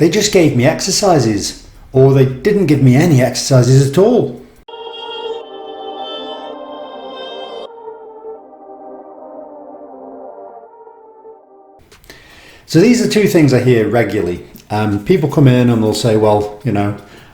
they just gave me exercises, or they didn't give me any exercises at all. So these are two things I hear regularly. People come in and they'll say, well,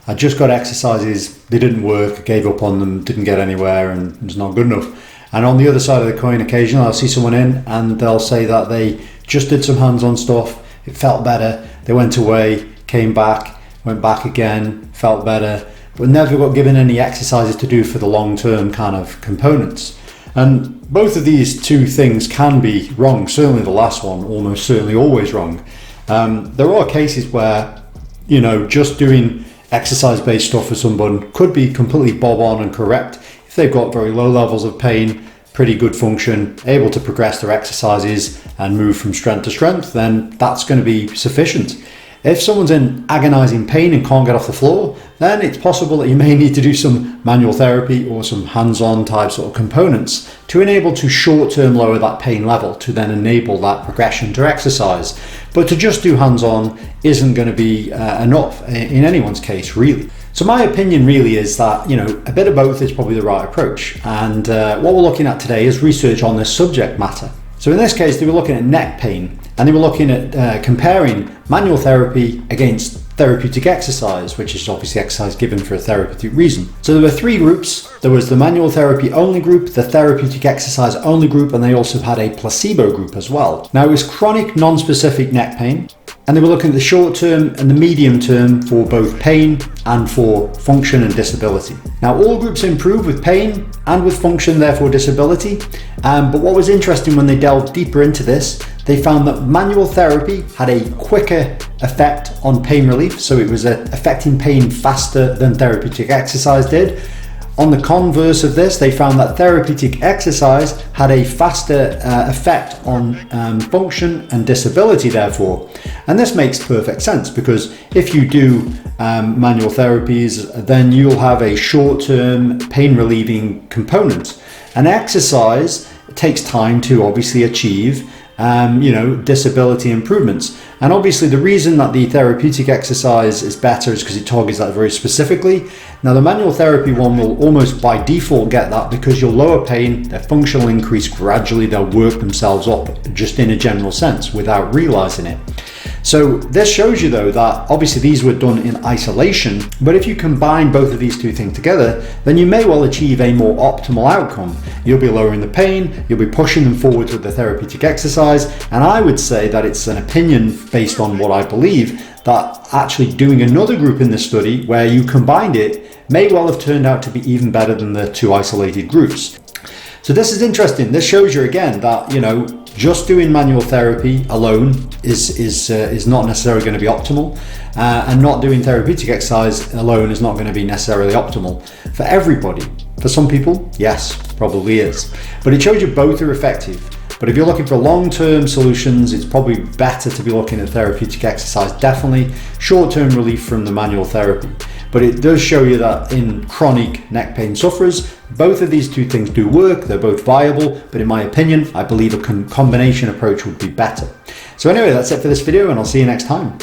I just got exercises, they didn't work, I gave up on them, didn't get anywhere, and it's not good enough. And on the other side of the coin, occasionally I'll see someone in and they'll say that they just did some hands-on stuff, it felt better, they went away, came back, went back again, felt better, but never got given any exercises to do for the long-term kind of components. And both of these two things can be wrong. Certainly the last one, almost certainly always wrong. There are cases where, just doing exercise-based stuff for someone could be completely bob on and correct. If they've got very low levels of pain, pretty good function, able to progress their exercises and move from strength to strength, then that's going to be sufficient. If someone's in agonizing pain and can't get off the floor, then it's possible that you may need to do some manual therapy or some hands-on type sort of components to enable to short-term lower that pain level to then enable that progression to exercise. But to just do hands-on isn't going to be enough in anyone's case, really. So my opinion really is that, a bit of both is probably the right approach. And what we're looking at today is research on this subject matter. So in this case, they were looking at neck pain, and they were looking at comparing manual therapy against therapeutic exercise, which is obviously exercise given for a therapeutic reason. So there were three groups. There was the manual therapy only group, the therapeutic exercise only group, and they also had a placebo group as well. Now it was chronic non-specific neck pain, and they were looking at the short term and the medium term for both pain and for function and disability. Now all groups improved with pain and with function, therefore disability. But what was interesting when they delved deeper into this, they found that manual therapy had a quicker effect on pain relief. So it was affecting pain faster than therapeutic exercise did. On the converse of this, they found that therapeutic exercise had a faster effect on function and disability, therefore. And this makes perfect sense, because if you do manual therapies, then you'll have a short-term pain relieving component. And exercise takes time to obviously achieve disability improvements. And obviously the reason that the therapeutic exercise is better is because it targets that very specifically. Now the manual therapy one will almost by default get that, because you'll lower pain, their function will increase gradually, they'll work themselves up just in a general sense without realizing it. So this shows you though that obviously these were done in isolation, but if you combine both of these two things together, then you may well achieve a more optimal outcome. You'll be lowering the pain, you'll be pushing them forward with the therapeutic exercise, and I would say that it's an opinion based on what I believe that actually doing another group in this study where you combined it may well have turned out to be even better than the two isolated groups. So this is interesting. This shows you again that, just doing manual therapy alone is not necessarily going to be optimal, and not doing therapeutic exercise alone is not going to be necessarily optimal for everybody. For some people, yes, probably is. But it shows you both are effective. But if you're looking for long-term solutions, it's probably better to be looking at therapeutic exercise, definitely. Short-term relief from the manual therapy. But it does show you that in chronic neck pain sufferers, both of these two things do work, they're both viable, but in my opinion, I believe a combination approach would be better. So anyway, that's it for this video, and I'll see you next time.